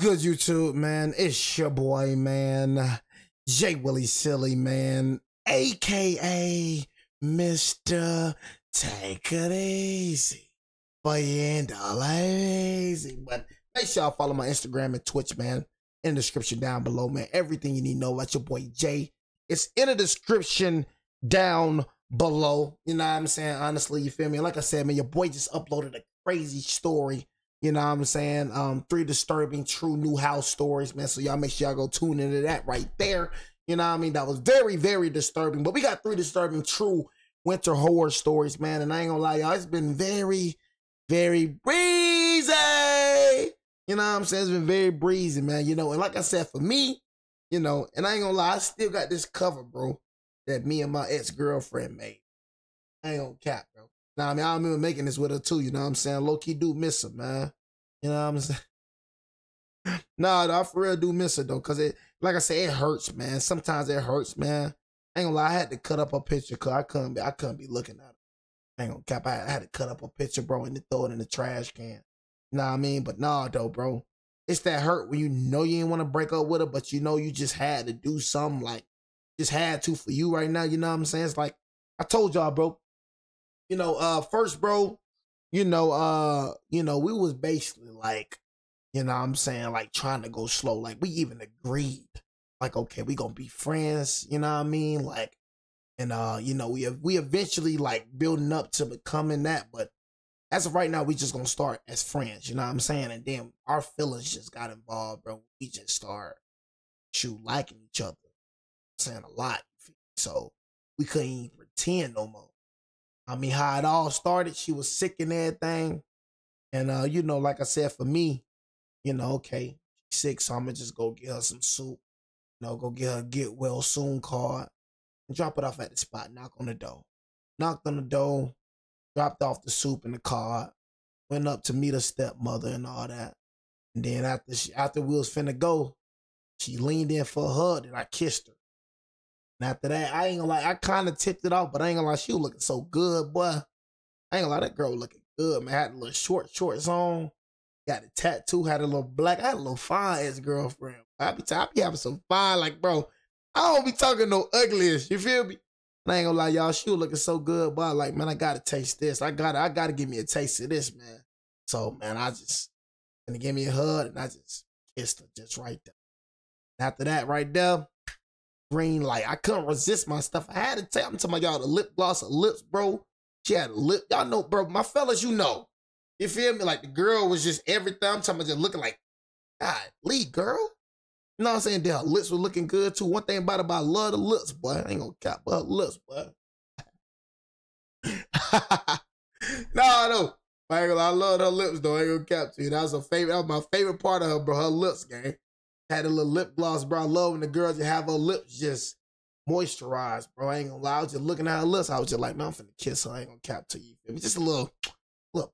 good, YouTube, man? It's your boy, man, J Willie Silly, man, aka Mr. Take It Easy. But you ain't all lazy. But make sure y'all follow my Instagram and Twitch, man, in the description down below, man. Everything you need to know about your boy Jay, it's in the description down below. You know what I'm saying? Honestly, you feel me? Like I said, man, your boy just uploaded a crazy story. You know what I'm saying? 3 disturbing true new house stories, man. So y'all make sure y'all go tune into that right there. You know what I mean? That was very, very disturbing. But we got 3 disturbing true winter horror stories, man. And I ain't gonna lie, y'all, it's been very, very breezy. You know what I'm saying? It's been very breezy, man. You know, and like I said, for me, you know, and I ain't gonna lie, I still got this cover, bro, that me and my ex-girlfriend made. I ain't gonna cap, bro. Nah, I mean, I remember making this with her too, you know what I'm saying? Low-key do miss her, man. You know what I'm saying? Nah, I for real do miss her, though, because it, like I said, it hurts, man. Sometimes it hurts, man. I ain't gonna lie, I had to cut up a picture because I couldn't be looking at her. I ain't gonna cap, I had to cut up a picture, bro, and then throw it in the trash can. Nah, I mean, but nah, though, bro. It's that hurt when you know you didn't want to break up with her, but you know you just had to do something, like, just had to for you right now, you know what I'm saying? It's like, I told y'all, bro. You know, first, bro, you know, we was basically like, you know what I'm saying, like trying to go slow. Like we even agreed, like, okay, we gonna be friends, you know what I mean? Like, and you know, we eventually like building up to becoming that, but as of right now, we just gonna start as friends, you know what I'm saying? And then our feelings just got involved, bro. We just start liking each other, saying a lot. So we couldn't even pretend no more. I mean, how it all started, she was sick and everything. And, you know, like I said, for me, you know, okay, she's sick, so I'm going to just go get her some soup. You know, go get her a get well soon card and drop it off at the spot, knock on the door. Knocked on the door, dropped off the soup and the card, went up to meet her stepmother and all that. And then after we was finna go, she leaned in for a hug and I kissed her. And after that, I ain't gonna lie, I kind of tipped it off, but I ain't gonna lie, she was looking so good, boy. I ain't gonna lie, that girl looking good, man. Had a little shorts on, got a tattoo, had a little black, I had a little fine ex-girlfriend. I be having some fine, like, bro, I don't be talking no ugliest, you feel me? And I ain't gonna lie, y'all, she was looking so good, boy. Like, man, I gotta taste this. I gotta give me a taste of this, man. So, man, I just, gonna give me a hug, and I just kissed her just right there. And after that, right there, green light. I couldn't resist my stuff. I had to tell, I'm talking about y'all, the lip gloss, her lips, bro. She had a lip. Y'all know, bro, my fellas, you know. You feel me? Like the girl was just everything. I'm talking about just looking like, God, lead girl. You know what I'm saying? Her lips were looking good too. One thing about it, I love the lips, boy. I ain't gonna cap her lips, boy. No. I love her lips though. I ain't gonna cap to you. That was my favorite part of her, bro. Her lips, gang. Had a little lip gloss, bro. I love when the girls just have her lips just moisturized, bro. I ain't gonna lie. I was just looking at her lips. I was just like, man, I'm finna kiss her. I ain't gonna cap to you. Just a little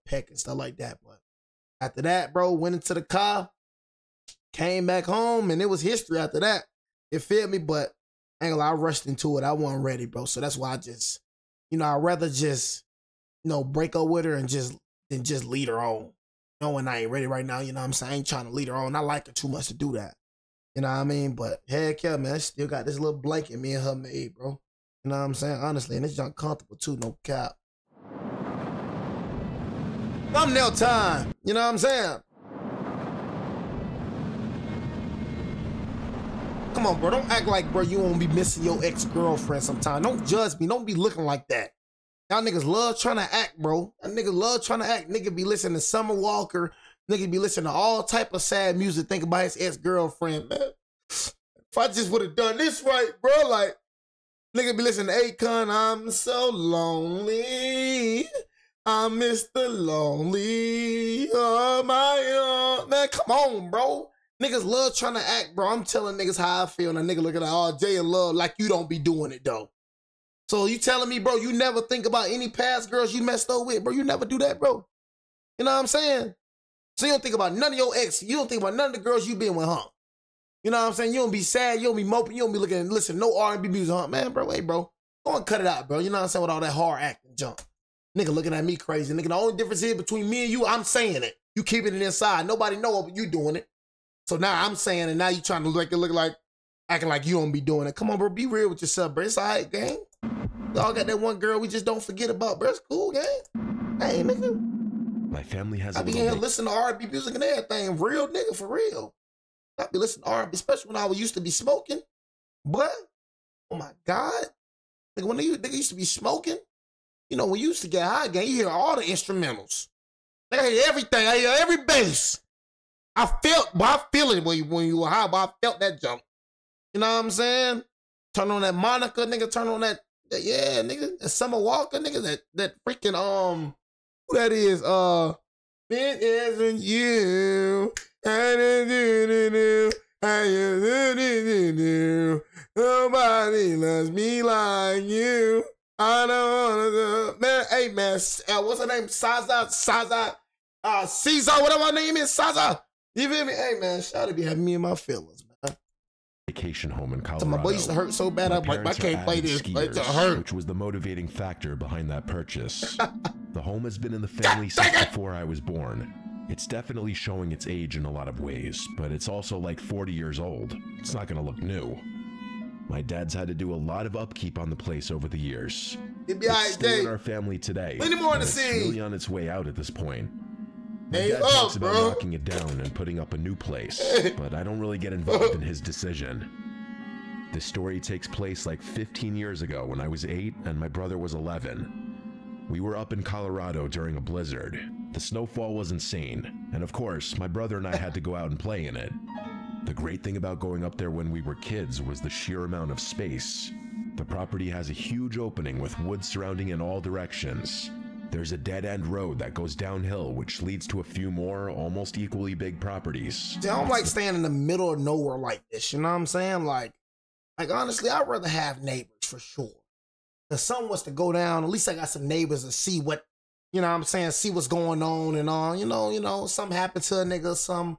peck and stuff like that. But after that, bro, went into the car, came back home, and it was history after that. You feel me? But I ain't gonna lie, I rushed into it. I wasn't ready, bro. So that's why I just, you know, I'd rather just, you know, break up with her and just lead her on. Knowing I ain't ready right now, you know what I'm saying? I ain't trying to lead her on. I like her too much to do that. You know what I mean? But heck yeah, man, I still got this little blanket me and her made, bro. You know what I'm saying? Honestly, and it's junk comfortable too, no cap. Thumbnail time. You know what I'm saying? Come on, bro. Don't act like, bro, you won't be missing your ex-girlfriend sometime. Don't judge me. Don't be looking like that. Y'all niggas love trying to act, bro. Y'all niggas love trying to act. Nigga be listening to Summer Walker. Nigga be listening to all type of sad music, think about his ex-girlfriend, man. If I just would have done this right, bro, like, nigga be listening to Akon, I'm so lonely. I miss the lonely of my own. Man, come on, bro. Niggas love trying to act, bro. I'm telling niggas how I feel, and a nigga looking at all Jay and Love like you don't be doing it, though. So you telling me, bro, you never think about any past girls you messed up with, bro? You never do that, bro. You know what I'm saying? So you don't think about none of your ex. You don't think about none of the girls you been with, huh? You know what I'm saying? You don't be sad. You don't be moping. You don't be looking and listen no R&B music, huh? Man, bro, wait, bro. Go and cut it out, bro. You know what I'm saying? With all that hard acting junk. Nigga looking at me crazy. Nigga, the only difference is between me and you, I'm saying it. You keeping it inside. Nobody know it, but you doing it. So now I'm saying, and now you trying to look like acting like you don't be doing it. Come on, bro, be real with yourself, bro. It's all right, gang. Y'all got that one girl we just don't forget about, bro. It's cool, gang. Hey, nigga. My family has. I be in here listening to R&B music and everything. Real nigga, for real. I be listening to R&B, especially when I used to be smoking. But oh my God, nigga, when nigga used to be smoking, you know, when you used to get high, gang, you hear all the instrumentals. Nigga, I hear everything. I hear every bass. I feel it when you were high, but I felt that jump. You know what I'm saying? Turn on that Monica, nigga. Turn on that yeah, nigga. That Summer Walker, nigga. That freaking who that is? It isn't you. Nobody loves me like you. I don't wanna man. Hey man, what's her name? Saza, Caesar, whatever her name is, Saza. You feel me? Hey man, shout be having me in my feelings, man. Vacation home in Colorado. So my boy used to hurt so bad, I'm like, I can't play this. It's hurt. Which was the motivating factor behind that purchase. The home has been in the family since before I was born. It's definitely showing its age in a lot of ways, but it's also like 40 years old. It's not gonna look new. My dad's had to do a lot of upkeep on the place over the years. It's still in our family today. It's really on its way out at this point. My dad talks about knocking it down and putting up a new place, but I don't really get involved in his decision. This story takes place like 15 years ago when I was 8 and my brother was 11. We were up in Colorado during a blizzard. The snowfall was insane, and of course, my brother and I had to go out and play in it. The great thing about going up there when we were kids was the sheer amount of space. The property has a huge opening with woods surrounding in all directions. There's a dead-end road that goes downhill, which leads to a few more, almost equally big properties. I don't like staying in the middle of nowhere like this, you know what I'm saying? Like honestly, I'd rather have neighbors for sure. If something was to go down, at least I got some neighbors to see what, you know what I'm saying, see what's going on and all, you know, something happened to a nigga, some,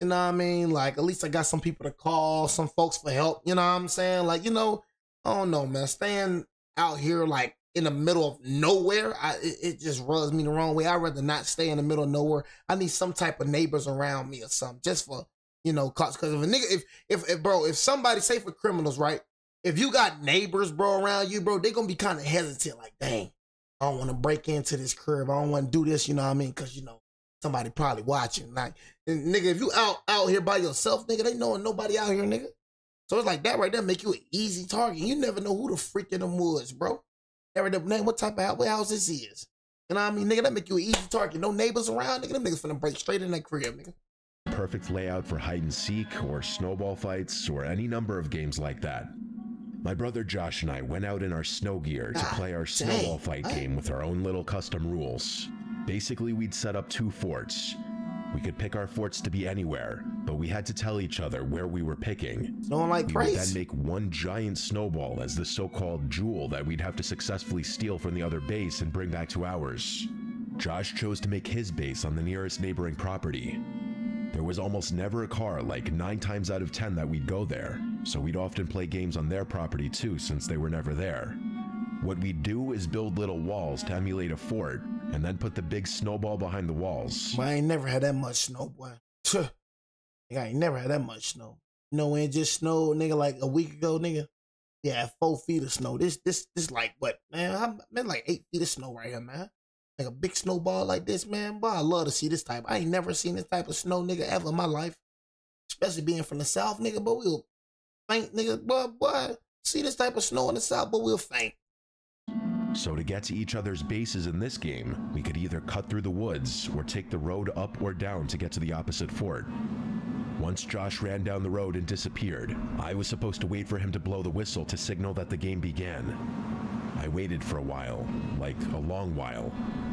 you know what I mean? Like, at least I got some people to call, some folks for help, you know what I'm saying? Like, you know, I don't know, man, staying out here, like, in the middle of nowhere, it just rubs me the wrong way. I'd rather not stay in the middle of nowhere. I need some type of neighbors around me or something, just for, you know, cause if a nigga, if somebody, say for criminals, right? If you got neighbors, bro, around you, bro, they gonna be kind of hesitant, like, dang, I don't want to break into this crib. I don't want to do this, you know what I mean? Cause, you know, somebody probably watching. Like, and, nigga, if you out here by yourself, nigga, they knowing nobody out here, nigga. So it's like that right there make you an easy target. You never know who the freak in them woods, bro. What type of house this is. You know what I mean, nigga? That make you an easy target. No neighbors around, nigga. Them niggas finna break straight in that crib, nigga. Perfect layout for hide and seek or snowball fights or any number of games like that. My brother Josh and I went out in our snow gear to play our snowball fight game with our own little custom rules. Basically, we'd set up 2 forts. We could pick our forts to be anywhere, but we had to tell each other where we were picking. Snowing like crazy. We would then make one giant snowball as the so-called jewel that we'd have to successfully steal from the other base and bring back to ours. Josh chose to make his base on the nearest neighboring property. There was almost never a car, like 9 times out of 10 that we'd go there, so we'd often play games on their property too since they were never there. What we'd do is build little walls to emulate a fort, and then put the big snowball behind the walls. But I ain't never had that much snow, boy. I ain't never had that much snow. You know when it just snowed, nigga, like a week ago, nigga? Yeah, 4 feet of snow. This like what, man? I'm like 8 feet of snow right here, man. Like a big snowball like this, man. Boy, I love to see this type. I ain't never seen this type of snow, nigga, ever in my life. Especially being from the South, nigga, but we'll faint, nigga. Boy, see this type of snow in the South, but we'll faint. So to get to each other's bases in this game, we could either cut through the woods or take the road up or down to get to the opposite fort. Once Josh ran down the road and disappeared, I was supposed to wait for him to blow the whistle to signal that the game began. I waited for a while, like a long while,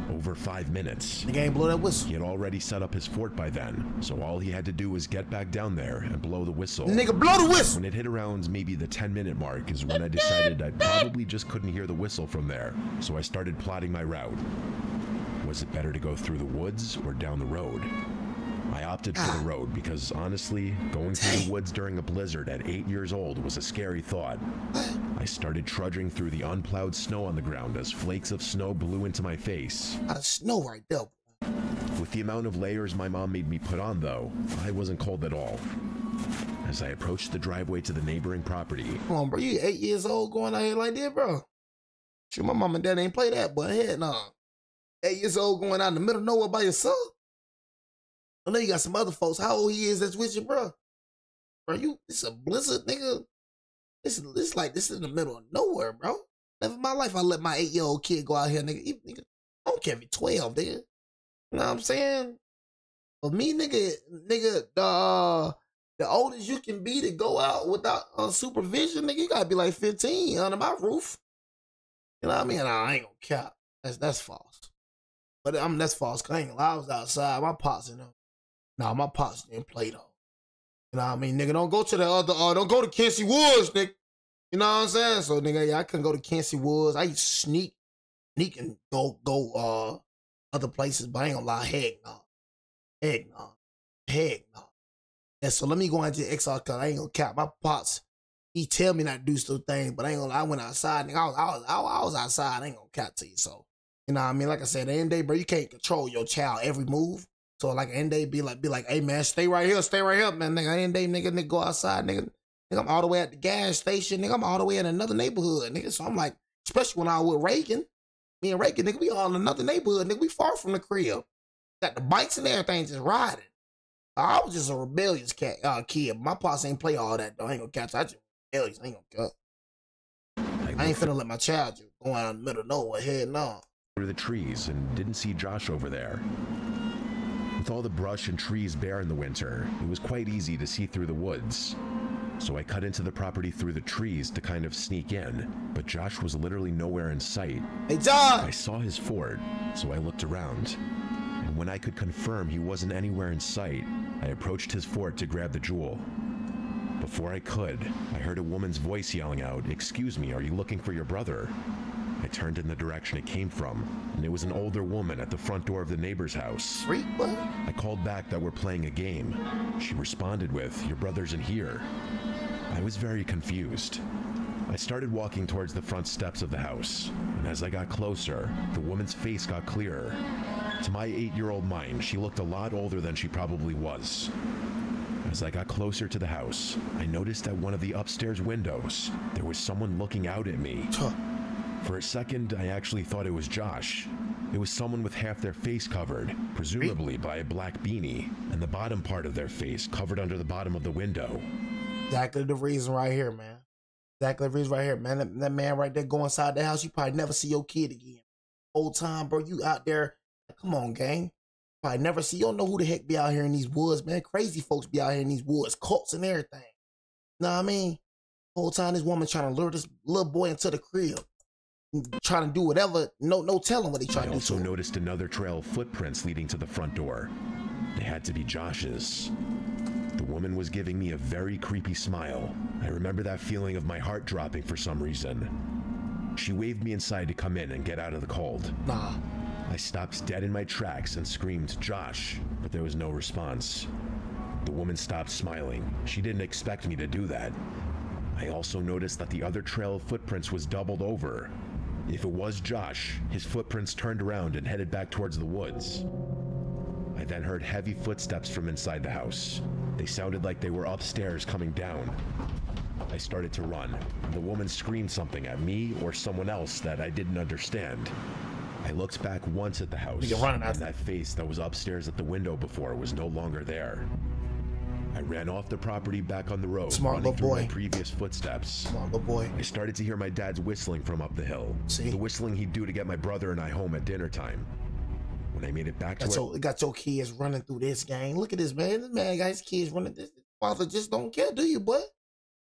over 5 minutes. The game blow that whistle. He had already set up his fort by then, so all he had to do was get back down there and blow the whistle. Nigga, blow the whistle! When it hit around maybe the 10-minute mark is when I decided I probably just couldn't hear the whistle from there, so I started plotting my route. Was it better to go through the woods or down the road? I opted for the road because, honestly, going through the woods during a blizzard at 8 years old was a scary thought. I started trudging through the unplowed snow on the ground as flakes of snow blew into my face. Snow right there. With the amount of layers my mom made me put on, though, I wasn't cold at all. As I approached the driveway to the neighboring property. Come on, bro. You 8 years old going out here like that, bro. Shoot, my mom and dad ain't play that, but head no. 8 years old going out in the middle of nowhere by yourself. I know you got some other folks. How old he is that's with you, bro? Bro, it's a blizzard, nigga. This is in the middle of nowhere, bro. Never in my life I let my 8-year-old kid go out here, nigga. Nigga, I don't care if he's 12, nigga. You know what I'm saying? For me, nigga, the oldest you can be to go out without supervision, nigga, you gotta be like 15 under my roof. You know what I mean? I ain't gonna cap. That's false. But that's false. Cause I ain't gonna lie, I was outside. My pops, my pops didn't play though. You know what I mean? Nigga, don't go to the other, don't go to Kensey Woods, nigga. You know what I'm saying? So, nigga, yeah, I couldn't go to Kensey Woods. I used to sneak and go other places, but I ain't gonna lie, heck no. Yeah, so let me go into XR, cause I ain't gonna cap. My pops, he tell me not to do some things, but I ain't gonna lie, I went outside, nigga. I was outside, I ain't gonna cap to you. So, you know what I mean? Like I said, at the end of the day, bro, you can't control your child every move. So like at the end of the day, be like, hey man, stay right here, man. Nigga, at the end of the day, nigga, go outside, nigga. Nigga, I'm all the way at the gas station, nigga. I'm all the way in another neighborhood, nigga. So I'm like, especially when I was with Reagan, me and Reagan, nigga, we all in another neighborhood, nigga. We far from the crib. Got the bikes and everything just riding. I was just a rebellious kid. My pops ain't play all that though. I ain't gonna catch. I just rebellious. I ain't gonna cut. I ain't finna let my child just go out in the middle of nowhere, heading on through the trees and didn't see Josh over there. With all the brush and trees bare in the winter, it was quite easy to see through the woods. So I cut into the property through the trees to kind of sneak in, but Josh was literally nowhere in sight. Hey, John! I saw his fort, so I looked around. And when I could confirm he wasn't anywhere in sight, I approached his fort to grab the jewel. Before I could, I heard a woman's voice yelling out, "Excuse me, are you looking for your brother?" I turned in the direction it came from, and it was an older woman at the front door of the neighbor's house. Freak, what? I called back that we're playing a game. She responded with, "Your brother's in here." I was very confused. I started walking towards the front steps of the house, and as I got closer, the woman's face got clearer. To my 8-year-old mind, she looked a lot older than she probably was. As I got closer to the house, I noticed at one of the upstairs windows, there was someone looking out at me. For a second, I actually thought it was Josh. It was someone with half their face covered, presumably by a black beanie, and the bottom part of their face covered under the bottom of the window. Exactly the reason right here, man. Exactly the reason right here, man. That man right there go inside the house, you probably never see your kid again. Old time, bro, you out there. Come on, gang. Probably never see. You don't know who the heck be out here in these woods, man. Crazy folks be out here in these woods, cults and everything. Know what I mean? Whole time this woman trying to lure this little boy into the crib. Trying to do whatever, no telling what he trying to do. I also noticed another trail of footprints leading to the front door. They had to be Josh's. The woman was giving me a very creepy smile. I remember that feeling of my heart dropping for some reason. She waved me inside to come in and get out of the cold. Nah. I stopped dead in my tracks and screamed, "Josh," but there was no response. The woman stopped smiling. She didn't expect me to do that. I also noticed that the other trail of footprints was doubled over. If it was Josh, his footprints turned around and headed back towards the woods. I then heard heavy footsteps from inside the house. They sounded like they were upstairs coming down. I started to run. The woman screamed something at me or someone else that I didn't understand. I looked back once at the house, and that face that was upstairs at the window before was no longer there. I ran off the property back on the road, running through my previous footsteps. Smart little boy. I started to hear my dad's whistling from up the hill. See? The whistling he'd do to get my brother and I home at dinner time. When I made it back to got your kids running through this, gang. Look at this, man. This man got his kids running this. Father just don't care, do you, boy?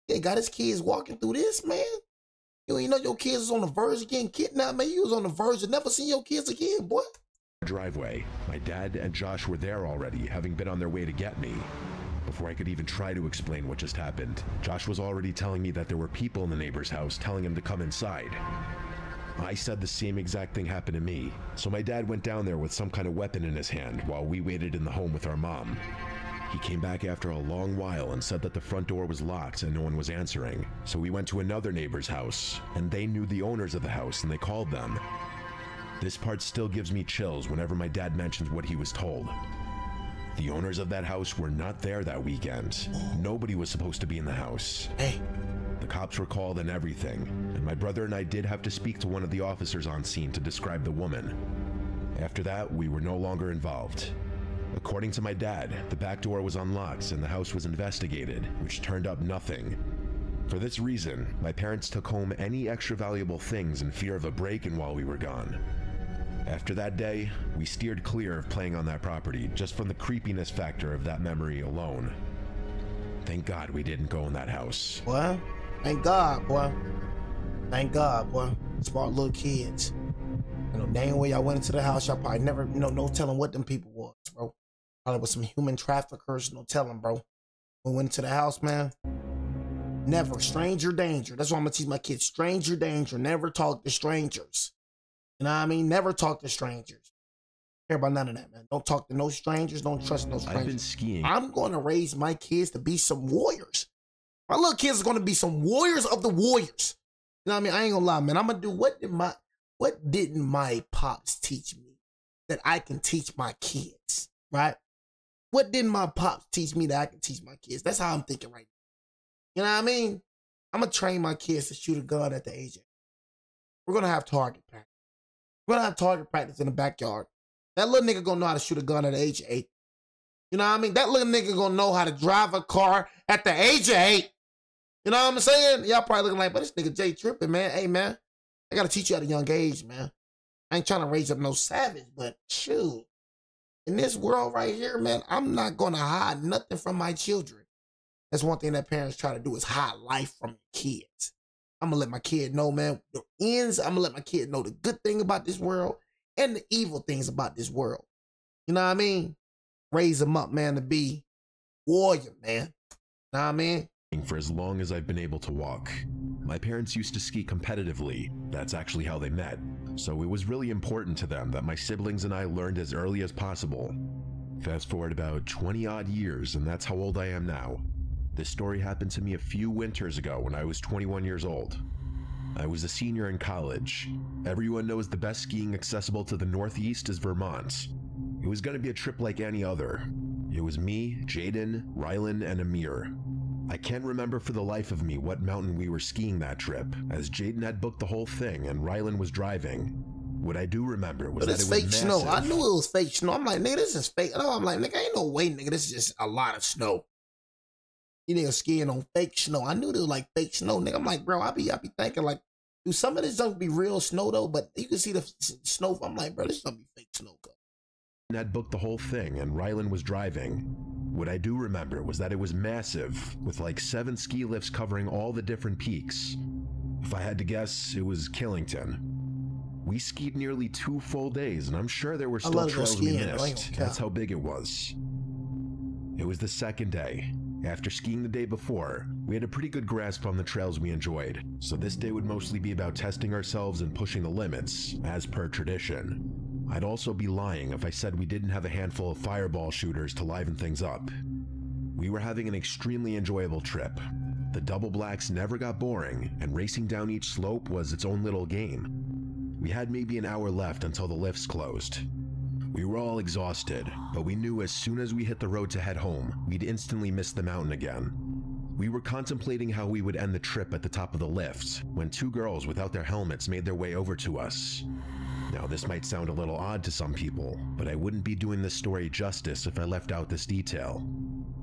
Yeah, got his kids walking through this, man. You know your kids was on the verge of getting kidnapped, man. You was on the verge of never seeing your kids again, boy. Driveway. My dad and Josh were there already, having been on their way to get me. Before I could even try to explain what just happened, Josh was already telling me that there were people in the neighbor's house telling him to come inside. I said the same exact thing happened to me, so my dad went down there with some kind of weapon in his hand while we waited in the home with our mom. He came back after a long while and said that the front door was locked and no one was answering, so we went to another neighbor's house, and they knew the owners of the house and they called them. This part still gives me chills whenever my dad mentions what he was told. The owners of that house were not there that weekend. Nobody was supposed to be in the house. Hey. The cops were called and everything, and my brother and I did have to speak to one of the officers on scene to describe the woman. After that, we were no longer involved. According to my dad, the back door was unlocked and the house was investigated, which turned up nothing. For this reason, my parents took home any extra valuable things in fear of a break-in while we were gone. After that day, we steered clear of playing on that property just from the creepiness factor of that memory alone. Thank God we didn't go in that house. Well, thank God, boy. Thank God, boy. Smart little kids. You know, dang way y'all went into the house, y'all probably never, you know, no telling what them people was, bro. Probably was some human traffickers, no telling, bro. We went into the house, man. Never, stranger danger. That's why I'm gonna teach my kids, stranger danger. Never talk to strangers. You know what I mean? Never talk to strangers. Care about none of that, man. Don't talk to no strangers. Don't trust no strangers. I've been skiing. I'm gonna raise my kids to be some warriors. My little kids are gonna be some warriors of the warriors. You know what I mean? I ain't gonna lie, man. I'm gonna do what didn't my pops teach me that I can teach my kids, right? What didn't my pops teach me that I can teach my kids? That's how I'm thinking right now. You know what I mean? I'm gonna train my kids to shoot a gun at the age of 8. We're gonna have target practice. We're gonna have target practice in the backyard. That little nigga gonna know how to shoot a gun at the age of 8. You know what I mean? That little nigga gonna know how to drive a car at the age of 8. You know what I'm saying? Y'all probably looking like, but this nigga Jay tripping, man. Hey, man, I gotta teach you at a young age, man. I ain't trying to raise up no savage, but shoot. In this world right here, man, I'm not gonna hide nothing from my children. That's one thing that parents try to do is hide life from kids. I'm gonna let my kid know, man, the ends. I'm gonna let my kid know the good thing about this world and the evil things about this world. You know what I mean? Raise them up, man, to be warrior, man. You know what I mean? For as long as I've been able to walk. My parents used to ski competitively. That's actually how they met. So it was really important to them that my siblings and I learned as early as possible. Fast forward about 20 odd years, and that's how old I am now. This story happened to me a few winters ago when I was 21 years old. I was a senior in college. Everyone knows the best skiing accessible to the Northeast is Vermont. It was going to be a trip like any other. It was me, Jaden, Rylan, and Amir. I can't remember for the life of me what mountain we were skiing that trip, as Jaden had booked the whole thing and Rylan was driving. What I do remember was that it was fake massive. snow. I knew it was fake snow. I'm like, nigga, this is fake. No, I'm like, nigga, ain't no way, nigga. This is just a lot of snow. You niggas skiing on fake snow. I knew it was like fake snow, nigga. I'm like, bro, I be thinking like, do some of this don't be real snow though? But you can see the snow. I'm like, bro, this don't be fake snow. Had booked the whole thing and Rylan was driving. What I do remember was that it was massive, with like 7 ski lifts covering all the different peaks. If I had to guess, it was Killington. We skied nearly 2 full days, and I'm sure there were still trails we missed. That's how big it was. It was the second day. After skiing the day before, we had a pretty good grasp on the trails we enjoyed, so this day would mostly be about testing ourselves and pushing the limits, as per tradition. I'd also be lying if I said we didn't have a handful of fireball shooters to liven things up. We were having an extremely enjoyable trip. The double blacks never got boring, and racing down each slope was its own little game. We had maybe an hour left until the lifts closed. We were all exhausted, but we knew as soon as we hit the road to head home, we'd instantly miss the mountain again. We were contemplating how we would end the trip at the top of the lift, when 2 girls without their helmets made their way over to us. Now, this might sound a little odd to some people, but I wouldn't be doing this story justice if I left out this detail.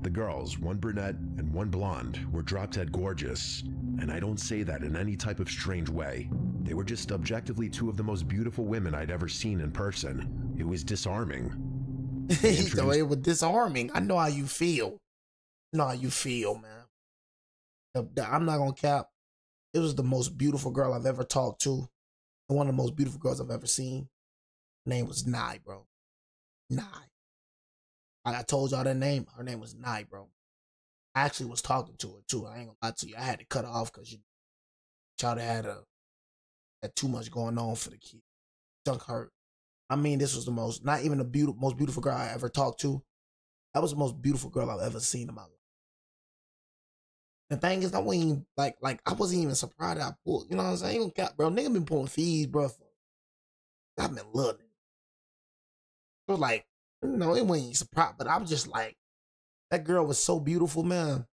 The girls, one brunette and one blonde, were drop-dead gorgeous, and I don't say that in any type of strange way. They were just objectively 2 of the most beautiful women I'd ever seen in person. It was disarming. It was disarming. I know how you feel. I know how you feel, man. I'm not gonna cap. It was the most beautiful girl I've ever talked to. And one of the most beautiful girls I've ever seen. Her name was Nye, bro. Nye. I told y'all that name. Her name was Nye, bro. I actually was talking to her too. I ain't gonna lie to you. I had to cut her off because y'all had too much going on for the kid. Junk hurt. I mean, this was the most, not even the most beautiful girl I ever talked to. That was the most beautiful girl I've ever seen in my life. The thing is, I wasn't even, I wasn't even surprised that I pulled. You know what I'm saying? Bro, nigga been pulling fees, bro. I've been loving it. It was like, you know, it wasn't surprised, but I was just like, that girl was so beautiful, man.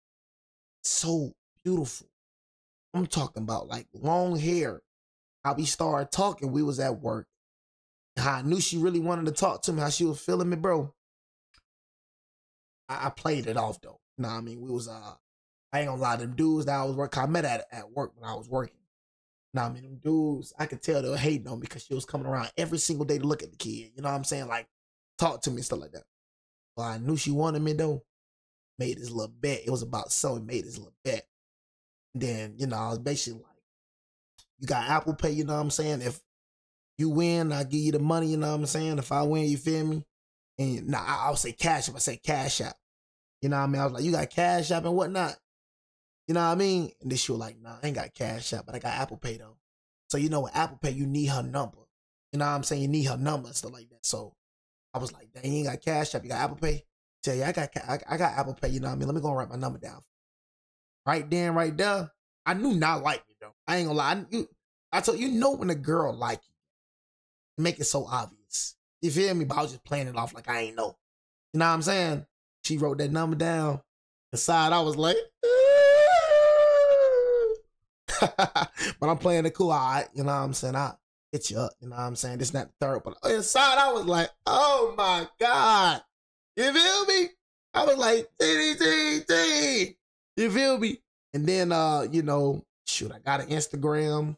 So beautiful. I'm talking about like long hair. How we started talking, we was at work. How I knew she really wanted to talk to me, how she was feeling me, bro. I played it off though. You know what I mean? We was I ain't gonna lie, them dudes that I was working, I met at work when I was working. You know what I mean? Them dudes, I could tell they were hating on me because she was coming around every single day to look at the kid. You know what I'm saying? Like, talk to me and stuff like that. But I knew she wanted me though. Made this little bet. It was about something, made this little bet. And then, you know, I was basically like, you got Apple Pay, you know what I'm saying? If you win, I'll give you the money, you know what I'm saying? If I win, you feel me? And nah, I'll say Cash App. I say Cash App. You know what I mean? I was like, you got Cash App and whatnot. You know what I mean? And then she was like, nah, I ain't got Cash App, but I got Apple Pay though. So you know with Apple Pay, you need her number. You know what I'm saying? You need her number and stuff like that. So I was like, dang, you ain't got Cash App, you got Apple Pay? Tell you, I got Apple Pay, you know what I mean? Let me go and write my number down. Right then, right there, I knew not like me though. I ain't gonna lie. I told you, know when a girl like you, make it so obvious. You feel me? But I was just playing it off like I ain't know. You know what I'm saying? She wrote that number down. Inside, I was like, but I'm playing it cool. All right, you know what I'm saying? I hit you up. You know what I'm saying? This not the third, but inside, I was like, oh my God. You feel me? I was like, TDTT. You feel me? And then, you know, shoot, I got an Instagram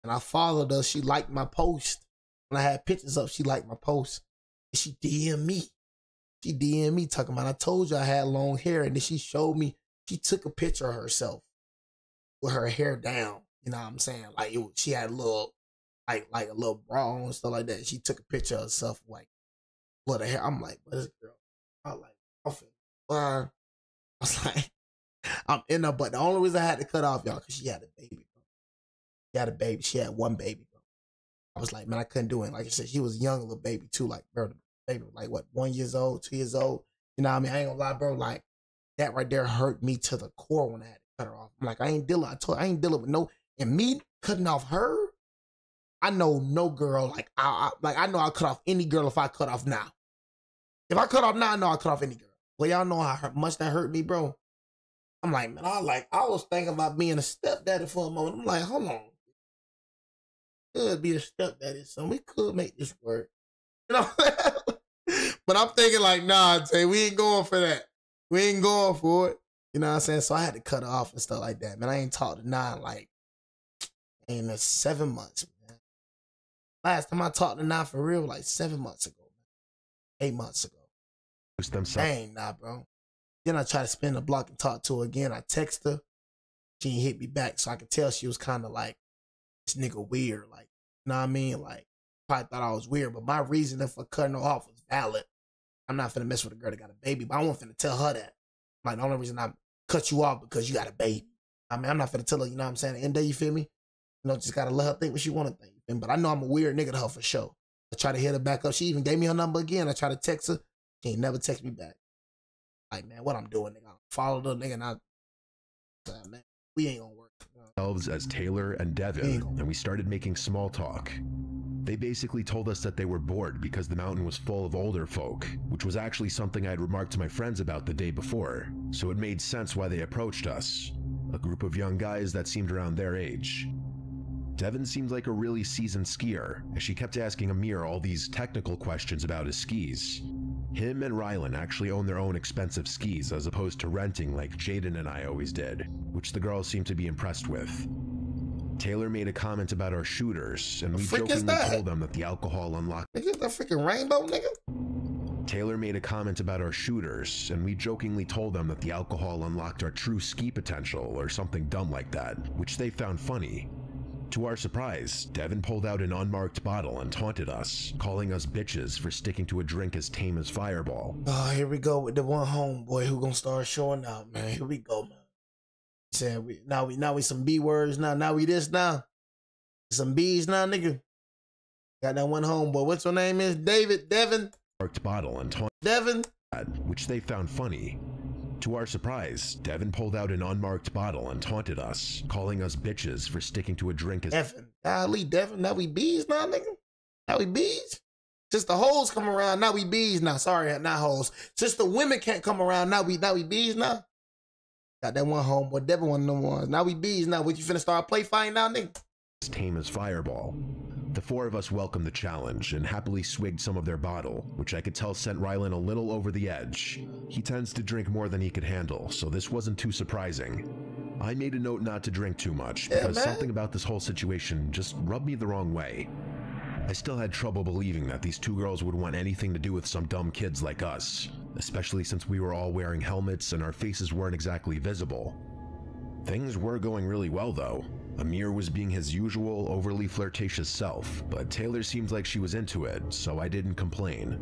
and I followed her. She liked my post. When I had pictures up, she liked my post. And she DM'd me. She DM'd me talking about, I told you I had long hair. And then she showed me, she took a picture of herself with her hair down. You know what I'm saying? Like, she had a little, like a little bra on and stuff like that. She took a picture of herself, like, with her hair. I'm like, what is this girl? I'm like, I was like, I'm in her, but the only reason I had to cut off, y'all, because she had a baby, bro. She had a baby. She had one baby, bro. I was like, man, I couldn't do it. Like I said, she was a young little baby, too. Like, bro, the baby was like, what, 1 year old, 2 years old? You know what I mean? I ain't gonna lie, bro. Like, that right there hurt me to the core when I had to cut her off. I'm like, I ain't dealing with no, and me cutting off her, I know no girl, like, I know I'll cut off any girl if I cut off now. If I cut off now, I know I'll cut off any girl. Well, y'all know how much that hurt me, bro. I'm like, man, I was thinking about being a stepdaddy for a moment. I'm like, hold on. Could be a stepdaddy, so we could make this work. You know? But I'm thinking like, nah, Tay, we ain't going for that. We ain't going for it. You know what I'm saying? So I had to cut her off and stuff like that. Man, I ain't talked to Nine like in 7 months, man. Last time I talked to Nine for real, like 7 months ago, man. 8 months ago. Dang, nah, bro. Then I tried to spin the block and talk to her again. I text her. She ain't hit me back. So I could tell she was kind of like, this nigga weird. Like, you know what I mean? Like, probably thought I was weird. But my reasoning for cutting her off was valid. I'm not finna mess with a girl that got a baby. But I wasn't finna tell her that. Like, the only reason I cut you off because you got a baby. I mean, I'm not finna tell her, you know what I'm saying? At the end of the day, you feel me? You know, just gotta let her think what she wanna think. But I know I'm a weird nigga to her for sure. I try to hit her back up. She even gave me her number again. I try to text her. She ain't never text me back. Like, man, what I'm doing, nigga. I followed her, nigga, and I, man, we ain't gonna work. Ourselves as Taylor and Devin, and we started making small talk. They basically told us that they were bored because the mountain was full of older folk, which was actually something I'd remarked to my friends about the day before, so it made sense why they approached us, a group of young guys that seemed around their age. Devin seemed like a really seasoned skier, as she kept asking Amir all these technical questions about his skis. Him and Rylan actually own their own expensive skis as opposed to renting like Jaden and I always did, which the girls seemed to be impressed with. Taylor made a comment about our shooters, and we jokingly told them that the alcohol unlocked— Nigga, that freaking rainbow, nigga? Taylor made a comment about our shooters, and we jokingly told them that the alcohol unlocked our true ski potential or something dumb like that, which they found funny. To our surprise, Devin pulled out an unmarked bottle and taunted us, calling us bitches for sticking to a drink as tame as Fireball. Oh, here we go with the one homeboy who gonna start showing out, man. Here we go, man. He said, now we some B words now. Now we this now. Some B's now, nigga. Got that one homeboy. What's your name is? Devin? Marked bottle and taunted Devin? Which they found funny. To our surprise, Devin pulled out an unmarked bottle and taunted us, calling us bitches for sticking to a drink as— Devin. Golly, Devin. Now we B's now, nigga? Now we bees. Since the hoes come around, now we bees now. Sorry, not hoes. Since the women can't come around, now we bees now. Got that one homeboy, Devin one of them ones. Now we bees now. What, you finna start play fighting now, nigga? Tame as Fireball. The four of us welcomed the challenge and happily swigged some of their bottle, which I could tell sent Rylan a little over the edge. He tends to drink more than he could handle, so this wasn't too surprising. I made a note not to drink too much because something about this whole situation just rubbed me the wrong way. I still had trouble believing that these two girls would want anything to do with some dumb kids like us, especially since we were all wearing helmets and our faces weren't exactly visible. Things were going really well though. Amir was being his usual overly flirtatious self, but Taylor seemed like she was into it, so I didn't complain.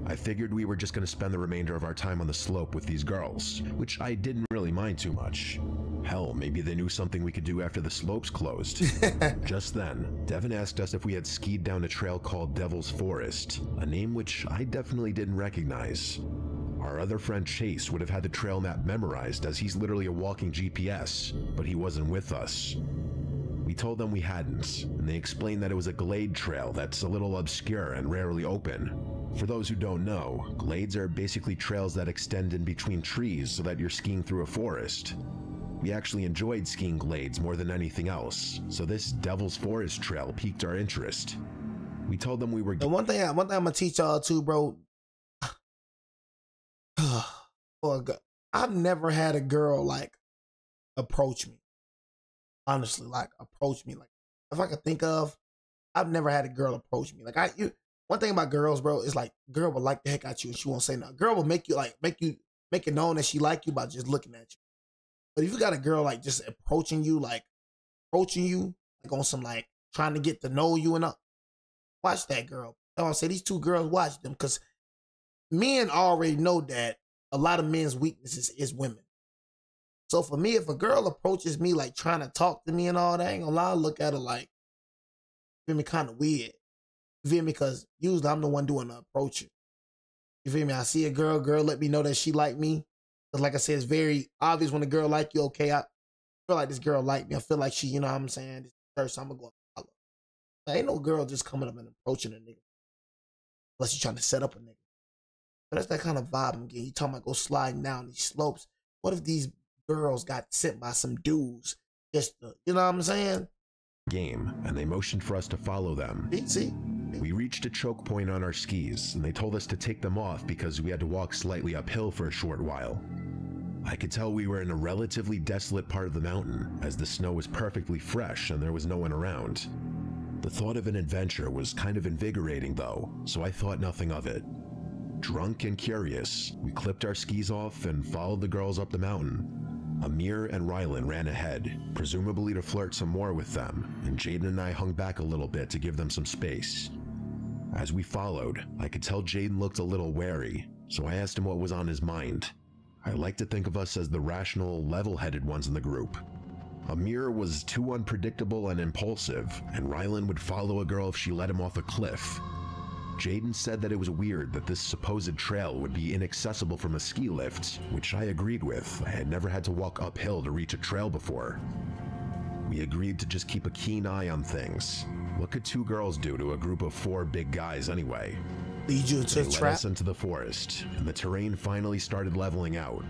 I figured we were just going to spend the remainder of our time on the slope with these girls, which I didn't really mind too much. Hell, maybe they knew something we could do after the slopes closed. Just then, Devin asked us if we had skied down a trail called Devil's Forest, a name which I definitely didn't recognize. Our other friend Chase would have had the trail map memorized as he's literally a walking GPS, but he wasn't with us. We told them we hadn't, and they explained that it was a glade trail that's a little obscure and rarely open. For those who don't know, glades are basically trails that extend in between trees so that you're skiing through a forest. We actually enjoyed skiing glades more than anything else, so this Devil's Forest trail piqued our interest. We told them we were— The one thing I'm gonna teach y'all too, bro. Oh God, I've never had a girl like approach me. Honestly, like approach me. Like if I could think of, I've never had a girl approach me. Like one thing about girls, bro, is like girl will like the heck out you and she won't say nothing. Girl will make it known that she like you by just looking at you. But if you got a girl like just approaching you like on some like trying to get to know you and up, watch that girl. I want to say these two girls, watch them, because men already know that a lot of men's weaknesses is women. So for me, if a girl approaches me like trying to talk to me and all that, I ain't gonna lie, I look at her like, you feel me, kind of weird. You feel me? Because usually I'm the one doing the approaching. You feel me? I see a girl let me know that she like me. Because like I said, it's very obvious when a girl like you, okay, I feel like this girl like me. I feel like she, you know what I'm saying, this person, I'm gonna go follow. There ain't no girl just coming up and approaching a nigga. Unless you're trying to set up a nigga. But that's that kind of vibe I'm getting. You talking about go sliding down these slopes. What if these girls got sent by some dudes just to, you know what I'm saying? Game, and they motioned for us to follow them. See? We reached a choke point on our skis, and they told us to take them off because we had to walk slightly uphill for a short while. I could tell we were in a relatively desolate part of the mountain, as the snow was perfectly fresh and there was no one around. The thought of an adventure was kind of invigorating though, so I thought nothing of it. Drunk and curious, we clipped our skis off and followed the girls up the mountain. Amir and Rylan ran ahead, presumably to flirt some more with them, and Jaden and I hung back a little bit to give them some space. As we followed, I could tell Jaden looked a little wary, so I asked him what was on his mind. I like to think of us as the rational, level-headed ones in the group. Amir was too unpredictable and impulsive, and Rylan would follow a girl if she let him off a cliff. Jaden said that it was weird that this supposed trail would be inaccessible from a ski lift, which I agreed with. I had never had to walk uphill to reach a trail before. We agreed to just keep a keen eye on things. What could two girls do to a group of 4 big guys anyway? Lead you to They led us into the forest, and the terrain finally started leveling out.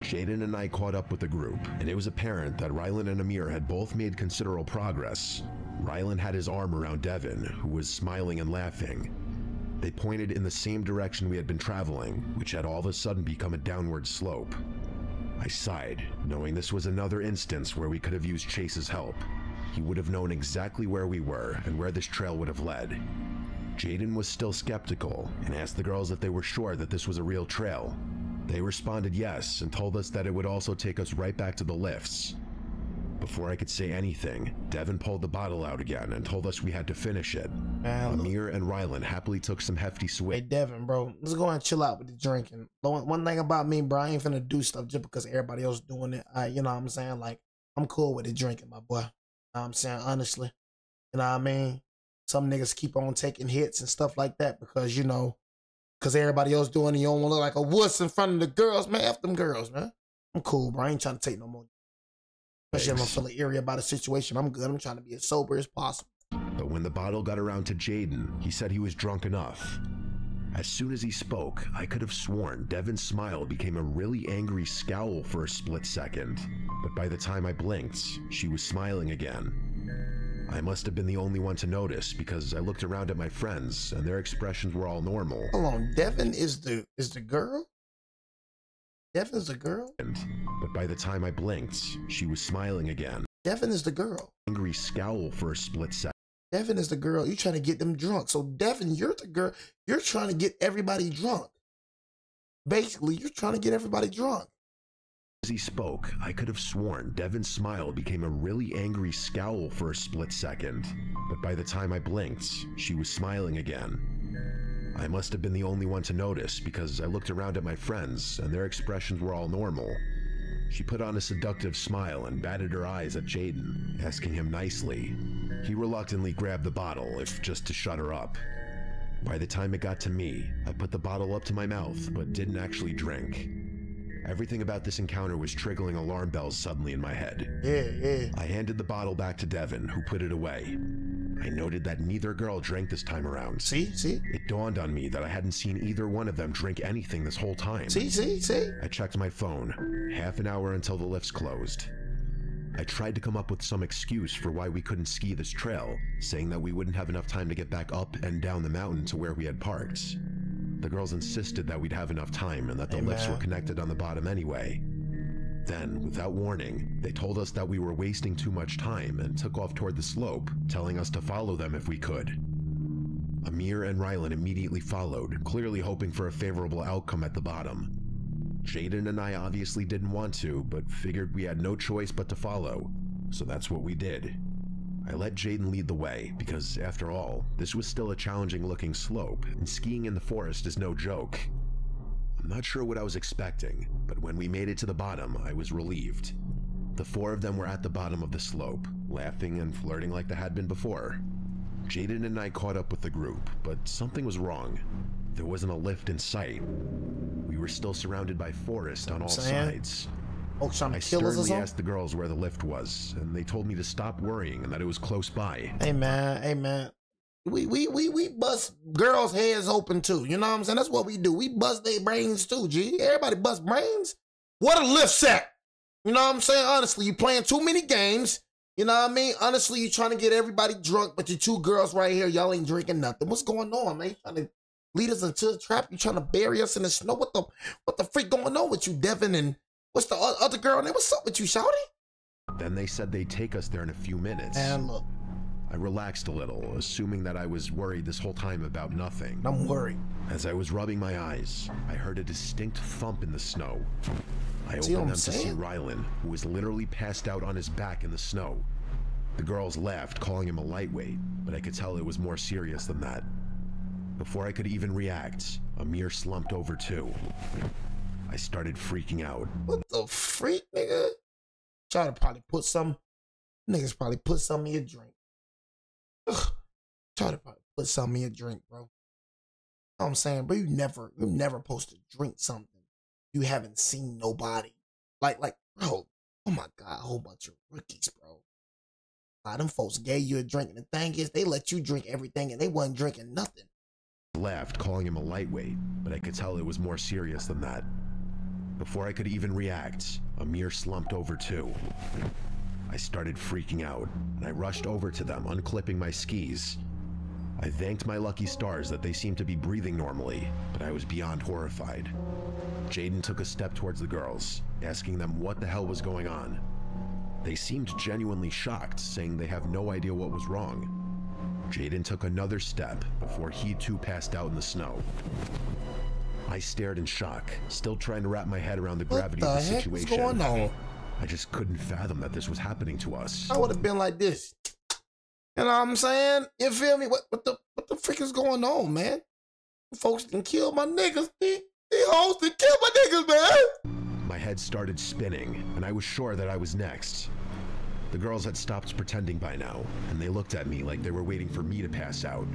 Jaden and I caught up with the group, and it was apparent that Rylan and Amir had both made considerable progress. Rylan had his arm around Devin, who was smiling and laughing. They pointed in the same direction we had been traveling, which had all of a sudden become a downward slope. I sighed, knowing this was another instance where we could have used Chase's help. He would have known exactly where we were and where this trail would have led. Jaden was still skeptical and asked the girls if they were sure that this was a real trail. They responded yes and told us that it would also take us right back to the lifts. Before I could say anything, Devin pulled the bottle out again and told us we had to finish it. Amir and Rylan happily took some hefty swigs. Hey Devin, bro, let's go and chill out with the drinking. One thing about me, bro, I ain't finna do stuff just because everybody else doing it. You know what I'm saying? Like, I'm cool with the drinking, my boy. You know what I'm saying? Honestly. You know what I mean? Some niggas keep on taking hits and stuff like that because, you know, because everybody else doing it, you don't want to look like a wuss in front of the girls. Man, F them girls, man. I'm cool, bro. I ain't trying to take no more. Especially if I'm feeling eerie about a situation. I'm good. I'm trying to be as sober as possible. But when the bottle got around to Jaden, he said he was drunk enough. As soon as he spoke, I could have sworn Devin's smile became a really angry scowl for a split second. But by the time I blinked, she was smiling again. I must have been the only one to notice because I looked around at my friends and their expressions were all normal. Hold on, Devin is the girl? Devin's the girl? But by the time I blinked, she was smiling again. Devin is the girl. Angry scowl for a split second. Devin is the girl. You're trying to get them drunk. So Devin, you're the girl. You're trying to get everybody drunk. Basically, you're trying to get everybody drunk. As he spoke, I could have sworn Devin's smile became a really angry scowl for a split second. But by the time I blinked, she was smiling again. I must have been the only one to notice because I looked around at my friends and their expressions were all normal. She put on a seductive smile and batted her eyes at Jaden, asking him nicely. He reluctantly grabbed the bottle, if just to shut her up. By the time it got to me, I put the bottle up to my mouth, but didn't actually drink. Everything about this encounter was triggering alarm bells suddenly in my head. Yeah. I handed the bottle back to Devin, who put it away. I noted that neither girl drank this time around. See? It dawned on me that I hadn't seen either one of them drink anything this whole time. See? I checked my phone, half an hour until the lifts closed. I tried to come up with some excuse for why we couldn't ski this trail, saying that we wouldn't have enough time to get back up and down the mountain to where we had parked. The girls insisted that we'd have enough time and that the lifts were connected on the bottom anyway. Then, without warning, they told us that we were wasting too much time and took off toward the slope, telling us to follow them if we could. Amir and Rylan immediately followed, clearly hoping for a favorable outcome at the bottom. Jaden and I obviously didn't want to, but figured we had no choice but to follow, so that's what we did. I let Jaden lead the way, because after all, this was still a challenging looking slope, and skiing in the forest is no joke. I'm not sure what I was expecting, but when we made it to the bottom, I was relieved. The four of them were at the bottom of the slope, laughing and flirting like they had been before. Jaden and I caught up with the group, but something was wrong. There wasn't a lift in sight. We were still surrounded by forest on all sides. I sternly asked the girls where the lift was, and they told me to stop worrying and that it was close by. Hey man. We bust girls' heads open too. You know what I'm saying? That's what we do. We bust their brains too, G. Everybody bust brains. What a lift set. You know what I'm saying? Honestly, you playing too many games. You know what I mean? Honestly, you trying to get everybody drunk, but you two girls right here, y'all ain't drinking nothing. What's going on, man? You trying to lead us into the trap? You trying to bury us in the snow? What the freak going on with you, Devin? And what's the other girl name? What's up with you, shawty? Then they said they'd take us there in a few minutes. And look, I relaxed a little, assuming that I was worried this whole time about nothing. I'm worried. As I was rubbing my eyes, I heard a distinct thump in the snow. I opened them to see Rylan, who was literally passed out on his back in the snow. The girls laughed, calling him a lightweight, but I could tell it was more serious than that. Before I could even react, Amir slumped over too. I started freaking out. What the freak, nigga? Try to probably put some, niggas probably put some in your drink. Ugh. Try to probably put some in your drink, bro. You know what I'm saying? But you never supposed to drink something you haven't seen nobody. Like, bro, oh my God, a whole bunch of rookies, bro. A lot of them folks gave you a drink, and the thing is, they let you drink everything, and they wasn't drinking nothing. Laughed, calling him a lightweight, but I could tell it was more serious than that. Before I could even react, Amir slumped over too. I started freaking out, and I rushed over to them, unclipping my skis. I thanked my lucky stars that they seemed to be breathing normally, but I was beyond horrified. Jaden took a step towards the girls, asking them what the hell was going on. They seemed genuinely shocked, saying they have no idea what was wrong. Jaden took another step before he too passed out in the snow. I stared in shock, still trying to wrap my head around the gravity of the situation. What's going on? I just couldn't fathom that this was happening to us. I would have been like this. You know what I'm saying? You feel me? What the frick is going on, man? Folks done killed my niggas. These hoes done killed my niggas, man. My head started spinning, and I was sure that I was next. The girls had stopped pretending by now, and they looked at me like they were waiting for me to pass out.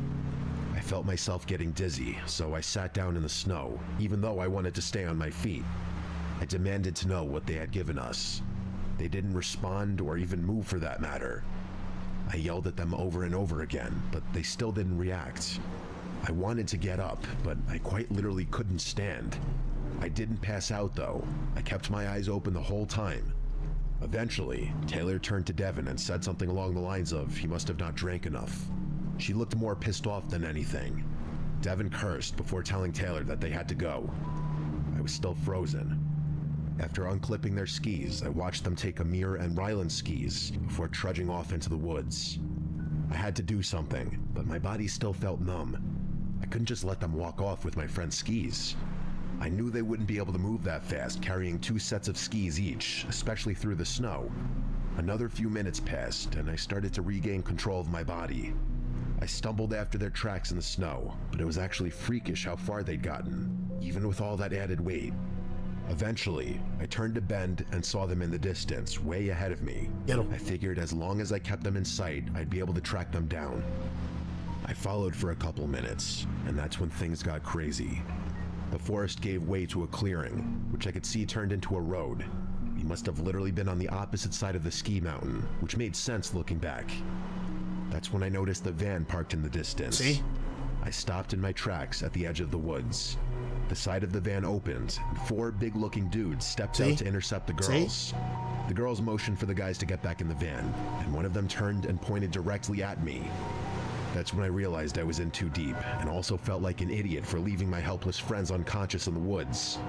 I felt myself getting dizzy, so I sat down in the snow, even though I wanted to stay on my feet. I demanded to know what they had given us. They didn't respond or even move for that matter. I yelled at them over and over again, but they still didn't react. I wanted to get up, but I quite literally couldn't stand. I didn't pass out though. I kept my eyes open the whole time. Eventually, Taylor turned to Devin and said something along the lines of he must have not drank enough. She looked more pissed off than anything. Devin cursed before telling Taylor that they had to go. I was still frozen. After unclipping their skis, I watched them take Amir and Ryland's skis before trudging off into the woods. I had to do something, but my body still felt numb. I couldn't just let them walk off with my friend's skis. I knew they wouldn't be able to move that fast, carrying 2 sets of skis each, especially through the snow. Another few minutes passed, and I started to regain control of my body. I stumbled after their tracks in the snow, but it was actually freakish how far they'd gotten, even with all that added weight. Eventually, I turned a bend and saw them in the distance, way ahead of me. I figured as long as I kept them in sight, I'd be able to track them down. I followed for a couple minutes, and that's when things got crazy. The forest gave way to a clearing, which I could see turned into a road. We must have literally been on the opposite side of the ski mountain, which made sense looking back. That's when I noticed the van parked in the distance. See? I stopped in my tracks at the edge of the woods. The side of the van opened, and 4 big-looking dudes stepped out to intercept the girls. The girls motioned for the guys to get back in the van, and one of them turned and pointed directly at me. That's when I realized I was in too deep, and also felt like an idiot for leaving my helpless friends unconscious in the woods.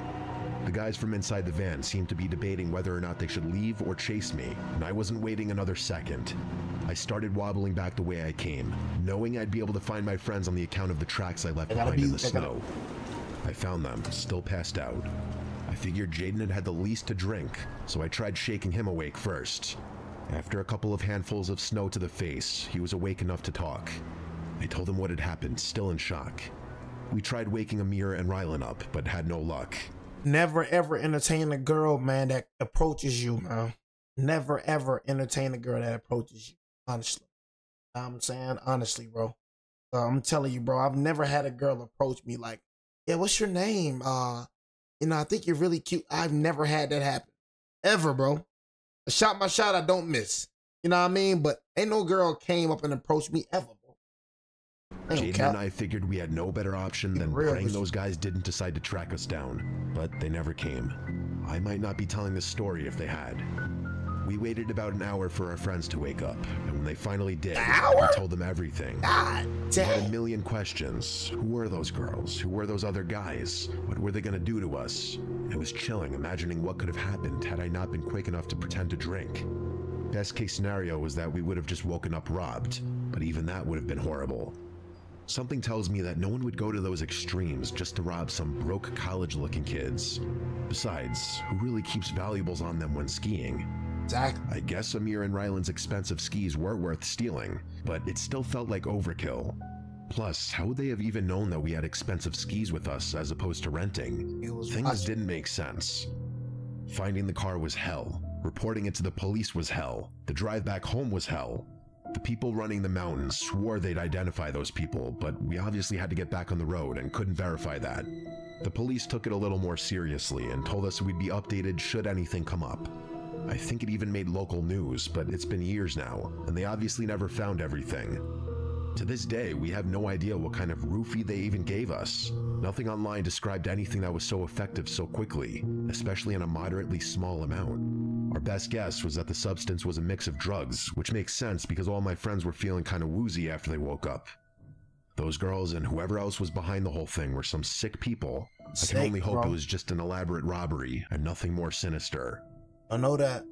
The guys from inside the van seemed to be debating whether or not they should leave or chase me, and I wasn't waiting another second. I started wobbling back the way I came, knowing I'd be able to find my friends on the account of the tracks I left behind in the snow. I found them, still passed out. I figured Jaden had had the least to drink, so I tried shaking him awake first. After a couple of handfuls of snow to the face, he was awake enough to talk. I told him what had happened, still in shock. We tried waking Amir and Rylan up, but had no luck. Never ever entertain a girl, man, that approaches you, man. Never ever entertain a girl that approaches you, honestly. You know what I'm saying? Honestly, bro. I'm telling you, bro, I've never had a girl approach me like, yeah, what's your name? You know, I think you're really cute. I've never had that happen. Ever, bro. I shot my shot, I don't miss. You know what I mean? But ain't no girl came up and approached me ever, bro. Jaden and I figured we had no better option than praying those guys didn't decide to track us down, but they never came. I might not be telling this story if they had. We waited about an hour for our friends to wake up, and when they finally did, we told them everything. We had a million questions. Who were those girls? Who were those other guys? What were they gonna do to us? It was chilling imagining what could have happened had I not been quick enough to pretend to drink. Best case scenario was that we would have just woken up robbed, but even that would have been horrible. Something tells me that no one would go to those extremes just to rob some broke college-looking kids. Besides, who really keeps valuables on them when skiing? Exactly. I guess Amir and Ryland's expensive skis were worth stealing, but it still felt like overkill. Plus, how would they have even known that we had expensive skis with us as opposed to renting? Things didn't make sense. Finding the car was hell. Reporting it to the police was hell. The drive back home was hell. The people running the mountain swore they'd identify those people, but we obviously had to get back on the road and couldn't verify that. The police took it a little more seriously and told us we'd be updated should anything come up. I think it even made local news, but it's been years now, and they obviously never found everything. To this day, we have no idea what kind of roofie they even gave us. Nothing online described anything that was so effective so quickly, especially in a moderately small amount. Our best guess was that the substance was a mix of drugs, which makes sense because all my friends were feeling kind of woozy after they woke up. Those girls and whoever else was behind the whole thing were some sick people. I can only hope it was just an elaborate robbery and nothing more sinister. I know that.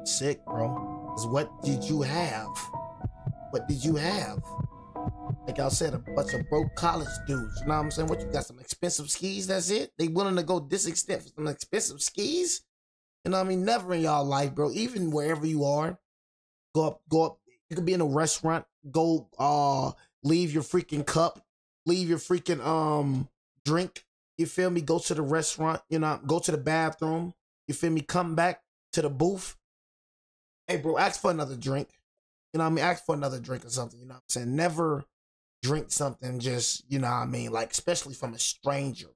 Sick, bro. 'Cause what did you have? What did you have? Like I said, a bunch of broke college dudes. You know what I'm saying? What, you got some expensive skis, that's it? They willing to go this extent for some expensive skis? You know what I mean? Never in y'all life, bro. Even wherever you are, go up. You could be in a restaurant, go leave your freaking cup, leave your freaking drink. You feel me? Go to the restaurant, you know, go to the bathroom. You feel me? Come back to the booth. Hey, bro, ask for another drink. You know what I mean? Ask for another drink or something. You know what I'm saying? Never drink something just, you know what I mean? Like, especially from a stranger.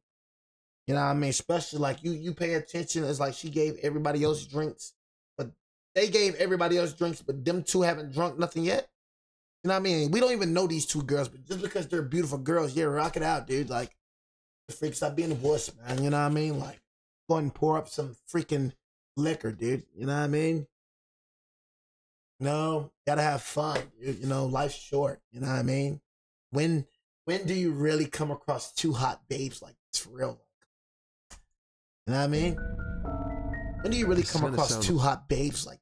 You know what I mean? Especially like you pay attention. It's like she gave everybody else drinks, but they gave everybody else drinks, but them two haven't drunk nothing yet. You know what I mean? We don't even know these two girls, but just because they're beautiful girls, yeah, rock it out, dude. Like, freak, stop being a wuss, man. You know what I mean? Like, go ahead and pour up some freaking liquor, dude. You know what I mean? No, gotta have fun, dude. You know, life's short. You know what I mean? When do you really come across two hot babes like this for real? You know what I mean? When do you really come across two hot babes like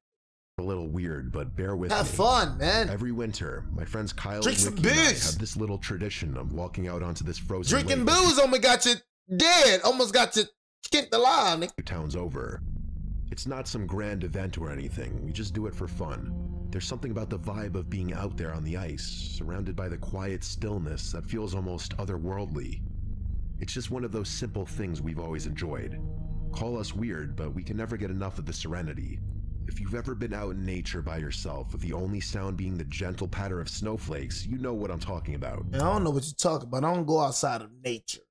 a little weird, but bear with me. Have fun, man. Every winter, my friends Kyle Drink and some Ricky and I booze. have this little tradition of walking out onto this frozen Drinking lake booze almost got you dead. Almost got you skinned alive, nigga. 2 towns over. It's not some grand event or anything. We just do it for fun. There's something about the vibe of being out there on the ice, surrounded by the quiet stillness that feels almost otherworldly. It's just one of those simple things we've always enjoyed. Call us weird, but we can never get enough of the serenity. If you've ever been out in nature by yourself, with the only sound being the gentle patter of snowflakes, you know what I'm talking about. Man, I don't know what you're talking about. I don't go outside of nature.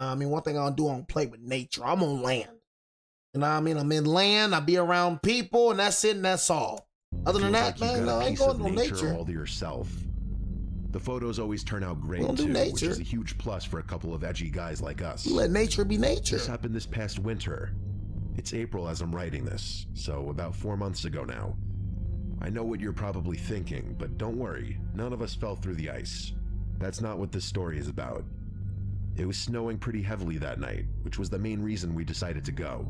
I mean, one thing I don't do, I don't play with nature. I'm on land. You know what I mean? I'm in land, I be around people, and that's it, and that's all. Other than that, like man, no, I ain't going to nature. All to yourself. The photos always turn out great too, which is a huge plus for a couple of edgy guys like us. You let nature be nature. This happened this past winter. It's April as I'm writing this, so about 4 months ago now. I know what you're probably thinking, but don't worry, none of us fell through the ice. That's not what this story is about. It was snowing pretty heavily that night, which was the main reason we decided to go.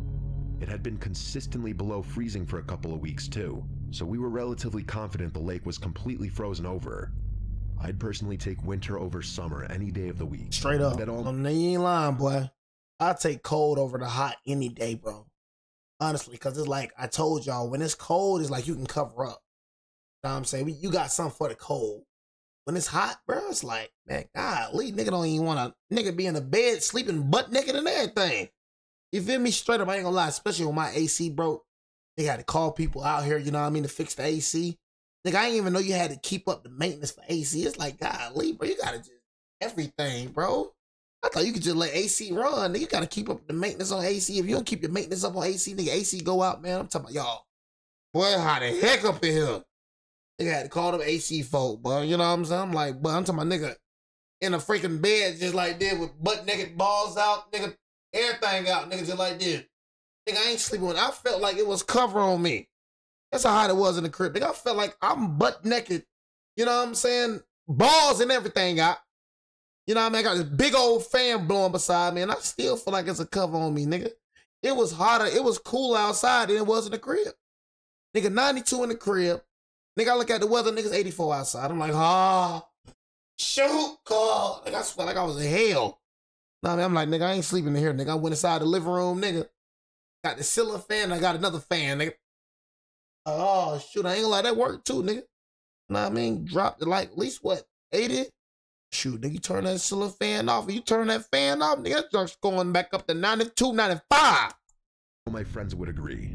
It had been consistently below freezing for a couple of weeks too, so we were relatively confident the lake was completely frozen over. I'd personally take winter over summer any day of the week. Straight up. You ain't lying, boy. I'd take cold over the hot any day, bro. Honestly, because it's like, I told y'all, when it's cold, it's like you can cover up. You know what I'm saying? You got something for the cold. When it's hot, bro, it's like, man, golly, nigga don't even want to, nigga be in the bed, sleeping butt naked and everything. You feel me? Straight up, I ain't gonna lie, especially when my AC broke. They had to call people out here, you know what I mean, to fix the AC. Nigga, I didn't even know you had to keep up the maintenance for AC. It's like, golly, bro, you gotta just, everything, bro. I thought you could just let AC run. Nigga, you gotta keep up the maintenance on AC. If you don't keep your maintenance up on AC, nigga, AC go out, man. I'm talking about y'all. Boy, how the heck up in here? Nigga had to call them AC folk, bro. You know what I'm saying? I'm like, but I'm talking about nigga in a freaking bed just like this with butt naked balls out, nigga, everything out, nigga, just like this. Nigga, I ain't sleeping with it. I felt like it was cover on me. That's how hot it was in the crib. Nigga, I felt like I'm butt naked. You know what I'm saying? Balls and everything out. You know what I mean? I got this big old fan blowing beside me, and I still feel like it's a cover on me, nigga. It was hotter. It was cooler outside than it was in the crib. Nigga, 92 in the crib. Nigga, I look at the weather, nigga's 84 outside. I'm like, shoot, God. Like, I felt like I was in hell. Nah, man, I'm like, nigga, I ain't sleeping in here, nigga. I went inside the living room, nigga. Got the ceiling fan, I got another fan, nigga. Oh, shoot, I ain't gonna lie, that worked too, nigga. Know what I mean? Dropped it like, at least, what, 80? Shoot, nigga, you turn that ceiling fan off. If you turn that fan off, nigga, that starts going back up to 92, 95. My friends would agree.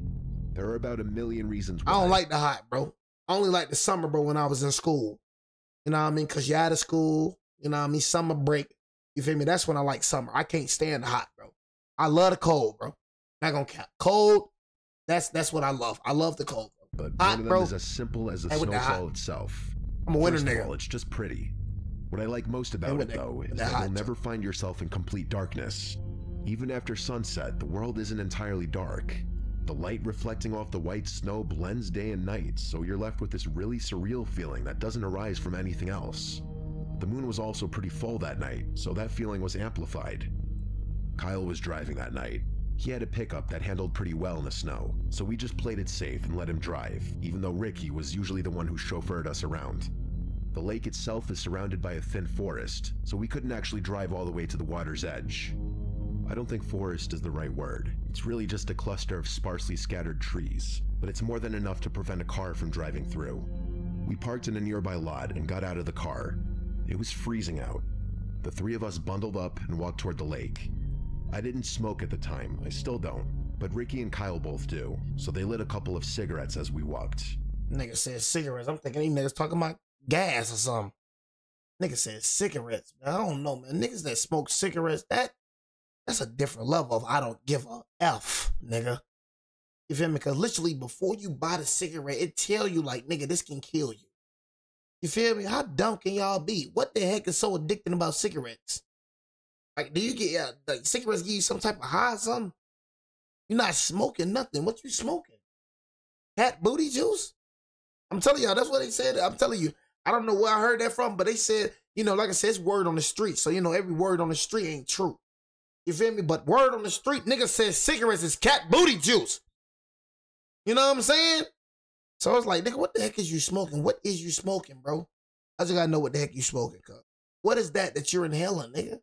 There are about a million reasons why. I don't like the hot, bro. I only like the summer, bro, when I was in school. You know what I mean? Because you're out of school. You know what I mean? Summer break. You feel me? That's when I like summer. I can't stand the hot, bro. I love the cold, bro. Not gonna count. Cold, that's what I love. I love the cold, bro. But hot, one of them is as simple as the snowfall itself. I'm a winter nigga. First of all, it's just pretty. What I like most about it, though, is that you'll never find yourself in complete darkness. Even after sunset, the world isn't entirely dark. The light reflecting off the white snow blends day and night, so you're left with this really surreal feeling that doesn't arise from anything else. The moon was also pretty full that night, so that feeling was amplified. Kyle was driving that night. He had a pickup that handled pretty well in the snow, so we just played it safe and let him drive, even though Ricky was usually the one who chauffeured us around. The lake itself is surrounded by a thin forest, so we couldn't actually drive all the way to the water's edge. I don't think forest is the right word. It's really just a cluster of sparsely scattered trees, but it's more than enough to prevent a car from driving through. We parked in a nearby lot and got out of the car. It was freezing out. The three of us bundled up and walked toward the lake. I didn't smoke at the time, I still don't, but Ricky and Kyle both do, so they lit a couple of cigarettes as we walked. Nigga said cigarettes. I'm thinking these niggas talking about gas or something. Nigga said cigarettes. Man, I don't know, man. Niggas that smoke cigarettes, that's a different level of I don't give a F, nigga. You feel me? Because literally before you buy the cigarette, it tell you like, nigga, this can kill you. You feel me? How dumb can y'all be? What the heck is so addicting about cigarettes? Like, do you get, like, cigarettes give you some type of high or something? You're not smoking nothing. What you smoking? Cat booty juice? I'm telling y'all, that's what they said. I'm telling you, I don't know where I heard that from, but they said, you know, like I said, it's word on the street. So, you know, every word on the street ain't true. You feel me? But word on the street, nigga says cigarettes is cat booty juice. You know what I'm saying? So I was like, nigga, what the heck is you smoking? What is you smoking, bro? I just gotta know what the heck you smoking, cuz. What is that you're inhaling, nigga?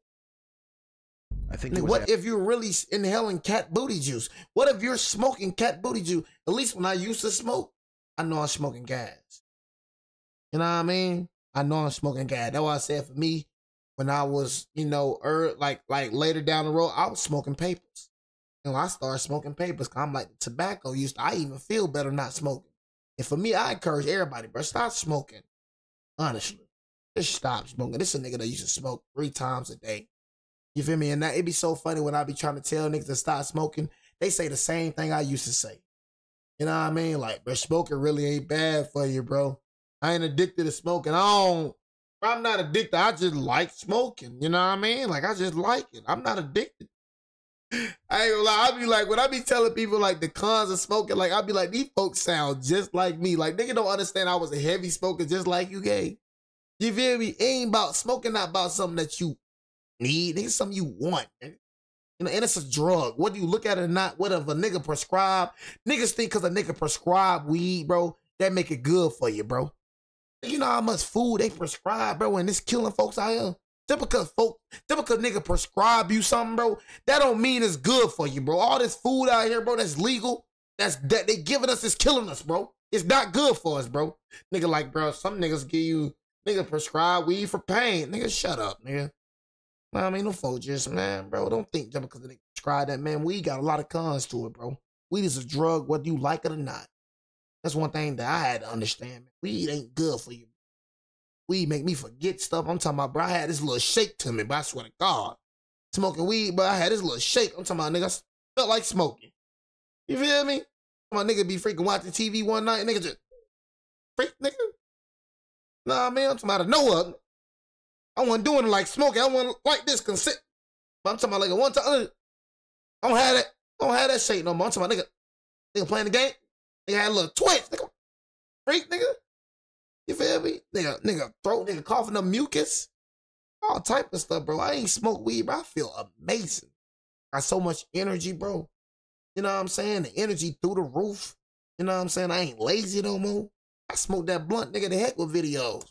I think Nigga, what if you're really inhaling cat booty juice? What if you're smoking cat booty juice? At least when I used to smoke, I know I'm smoking gas. You know what I mean? I know I'm smoking gas. That's why I said for me, when I was, you know, like later down the road, I was smoking papers. You know, I started smoking papers because I'm like, tobacco I even feel better not smoking. And for me, I encourage everybody, bro, stop smoking. Honestly. Just stop smoking. This is a nigga that used to smoke 3 times a day. You feel me? And that, it'd be so funny when I be trying to tell niggas to stop smoking. They say the same thing I used to say. You know what I mean? Like, bro, smoking really ain't bad for you, bro. I ain't addicted to smoking. I'm not addicted. I just like smoking. You know what I mean? Like, I just like it. I'm not addicted. I ain't gonna lie. I be like, when I be telling people like the cons of smoking, like, I be like, these folks sound just like me. Like, nigga don't understand I was a heavy smoker just like you, gay. You feel me? It ain't about smoking, not about something that you need. It's something you want. You know, and it's a drug. Whether you look at it or not, whatever a nigga prescribe, niggas think because a nigga prescribe weed, bro, that make it good for you, bro. You know how much food they prescribe, bro, and it's killing folks out here? Typical nigga prescribe you something, bro, that don't mean it's good for you, bro. All this food out here, bro, that's legal, that they giving us is killing us, bro. It's not good for us, bro. Nigga like, bro, some niggas give you, nigga prescribe weed for pain. Nigga, shut up, nigga. I mean, no folks just, man, bro, don't think just because they prescribe that, man, weed got a lot of cons to it, bro. Weed is a drug, whether you like it or not. That's one thing that I had to understand, man. Weed ain't good for you. Weed make me forget stuff. I'm talking about, bro, I had this little shake to me, but I swear to God. Smoking weed, but I had this little shake. I'm talking about, nigga, I felt like smoking. You feel me? My nigga be freaking watching TV one night, nigga just, freak, nigga. Nah, man, I'm talking about no I wasn't doing it like smoking. I wasn't like this consent. But I'm talking about like one time, I don't have that shake no more. I'm talking about nigga playing the game. Nigga had a little twitch, nigga. Freak, nigga. You feel me? Nigga throat, nigga coughing up mucus. All type of stuff, bro. I ain't smoke weed, bro. I feel amazing. Got so much energy, bro. You know what I'm saying? The energy through the roof. You know what I'm saying? I ain't lazy no more. I smoke that blunt, nigga, the heck with videos.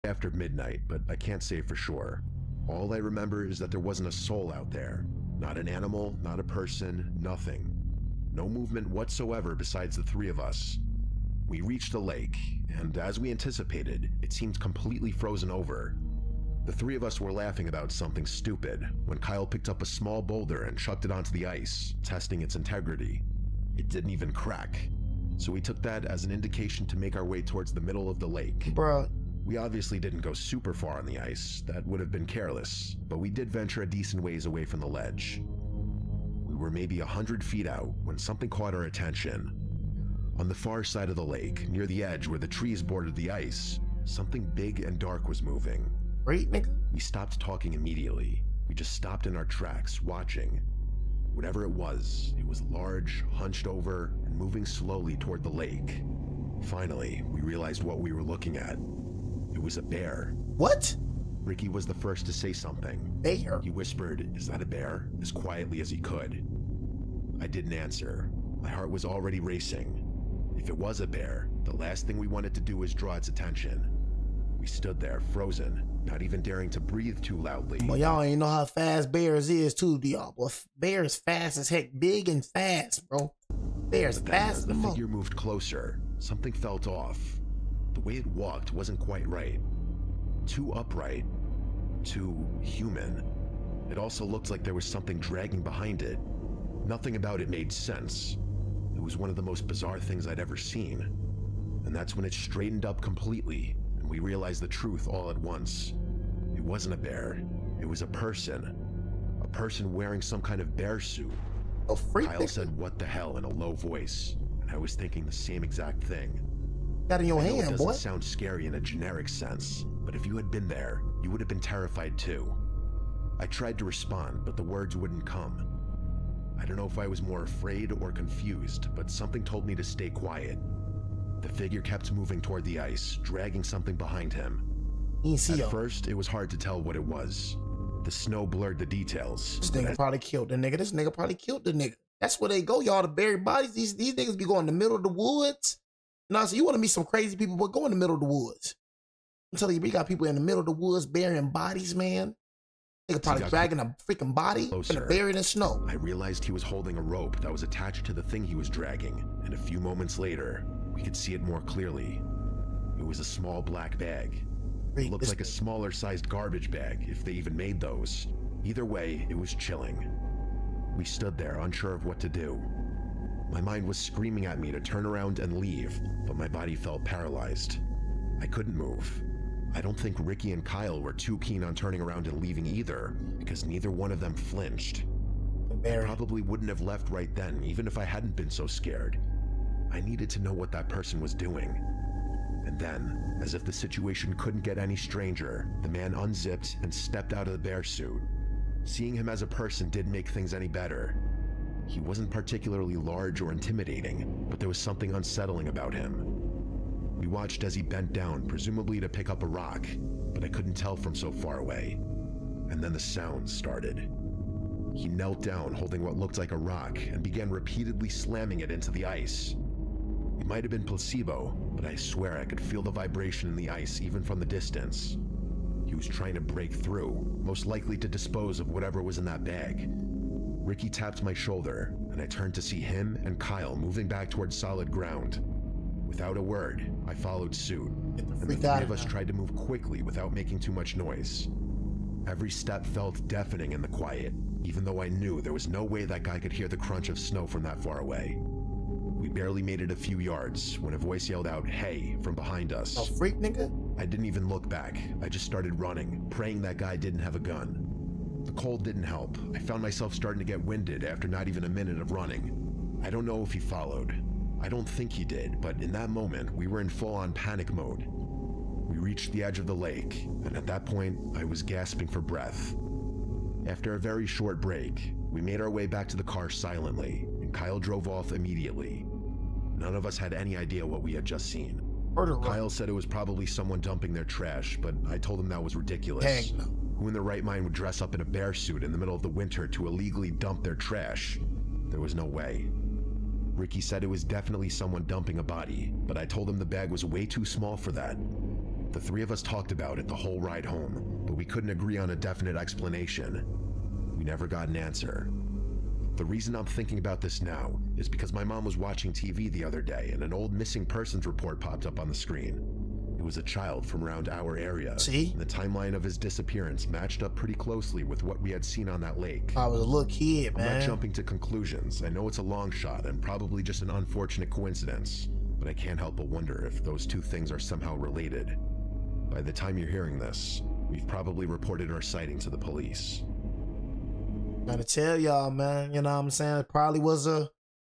After midnight, but I can't say for sure. All I remember is that there wasn't a soul out there. Not an animal, not a person, nothing. No movement whatsoever besides the 3 of us. We reached the lake, and as we anticipated, it seemed completely frozen over. The 3 of us were laughing about something stupid when Kyle picked up a small boulder and chucked it onto the ice, testing its integrity. It didn't even crack. So we took that as an indication to make our way towards the middle of the lake. Bruh. We obviously didn't go super far on the ice. That would have been careless, but we did venture a decent ways away from the ledge. We were maybe 100 feet out when something caught our attention. On the far side of the lake, near the edge where the trees bordered the ice, something big and dark was moving. Right, nigga? We stopped talking immediately. We just stopped in our tracks, watching. Whatever it was large, hunched over, and moving slowly toward the lake. Finally, we realized what we were looking at. It was a bear. What? Ricky was the first to say something. Bear? He whispered, "Is that a bear?" as quietly as he could. I didn't answer. My heart was already racing. If it was a bear, the last thing we wanted to do was draw its attention. We stood there, frozen, not even daring to breathe too loudly. Well, y'all ain't know how fast bears is too, do y'all? Well, bears fast as heck, big and fast, bro. Bears fast. The figure moved closer. Something felt off. The way it walked wasn't quite right. Too upright. Too human. It also looked like there was something dragging behind it. Nothing about it made sense. It was one of the most bizarre things I'd ever seen. And that's when it straightened up completely, and we realized the truth all at once. It wasn't a bear. It was a person. A person wearing some kind of bear suit. A freak. Kyle said, "What the hell," in a low voice, and I was thinking the same exact thing. Got in your I know hand, it doesn't boy. sound scary in a generic sense, but if you had been there, you would have been terrified too. I tried to respond, but the words wouldn't come. I don't know if I was more afraid or confused, but something told me to stay quiet. The figure kept moving toward the ice, dragging something behind him. At first, it was hard to tell what it was. The snow blurred the details. This nigga probably killed the nigga. This nigga probably killed the nigga. That's where they go, y'all, to bury bodies. These niggas be going in the middle of the woods. Now, so you want to meet some crazy people, but go in the middle of the woods. I'm telling you, we got people in the middle of the woods burying bodies, man. Nigga probably dragging a freaking body and buried in snow. I realized he was holding a rope that was attached to the thing he was dragging, and a few moments later, we could see it more clearly. It was a small black bag. It looked like a smaller sized garbage bag, if they even made those. Either way, it was chilling. We stood there, unsure of what to do. My mind was screaming at me to turn around and leave, but my body felt paralyzed. I couldn't move. I don't think Ricky and Kyle were too keen on turning around and leaving either, because neither one of them flinched. I probably wouldn't have left right then, even if I hadn't been so scared. I needed to know what that person was doing. And then, as if the situation couldn't get any stranger, the man unzipped and stepped out of the bear suit. Seeing him as a person didn't make things any better. He wasn't particularly large or intimidating, but there was something unsettling about him. We watched as he bent down, presumably to pick up a rock, but I couldn't tell from so far away. And then the sounds started. He knelt down, holding what looked like a rock, and began repeatedly slamming it into the ice. It might have been placebo, but I swear I could feel the vibration in the ice even from the distance. He was trying to break through, most likely to dispose of whatever was in that bag. Ricky tapped my shoulder, and I turned to see him and Kyle moving back towards solid ground. Without a word, I followed suit, and the three of us tried to move quickly without making too much noise. Every step felt deafening in the quiet, even though I knew there was no way that guy could hear the crunch of snow from that far away. We barely made it a few yards when a voice yelled out, "Hey," from behind us. A freak nigga? I didn't even look back. I just started running, praying that guy didn't have a gun. The cold didn't help. I found myself starting to get winded after not even a minute of running. I don't know if he followed. I don't think he did, but in that moment, we were in full-on panic mode. We reached the edge of the lake, and at that point, I was gasping for breath. After a very short break, we made our way back to the car silently, and Kyle drove off immediately. None of us had any idea what we had just seen. Kyle said it was probably someone dumping their trash, but I told him that was ridiculous. Who in their right mind would dress up in a bear suit in the middle of the winter to illegally dump their trash? There was no way. Ricky said it was definitely someone dumping a body, but I told him the bag was way too small for that. The three of us talked about it the whole ride home, but we couldn't agree on a definite explanation. We never got an answer. The reason I'm thinking about this now is because my mom was watching TV the other day and an old missing persons report popped up on the screen. It was a child from around our area. See? And the timeline of his disappearance matched up pretty closely with what we had seen on that lake. I was a little kid, man. I'm not jumping to conclusions. I know it's a long shot and probably just an unfortunate coincidence, but I can't help but wonder if those two things are somehow related. By the time you're hearing this, we've probably reported our sighting to the police. Gotta tell y'all, man, you know what I'm saying? It probably was a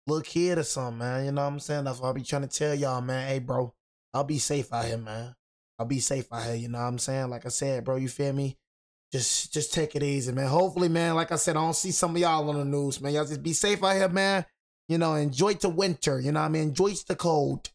little kid or something, man. You know what I'm saying? That's what I'll be trying to tell y'all, man. Hey, bro, I'll be safe out here, man. I'll be safe out here, you know what I'm saying? Like I said, bro, you feel me? Just take it easy, man. Hopefully, man, like I said, I don't see some of y'all on the news, man. Y'all just be safe out here, man. You know, enjoy the winter, you know what I mean? Enjoy the cold.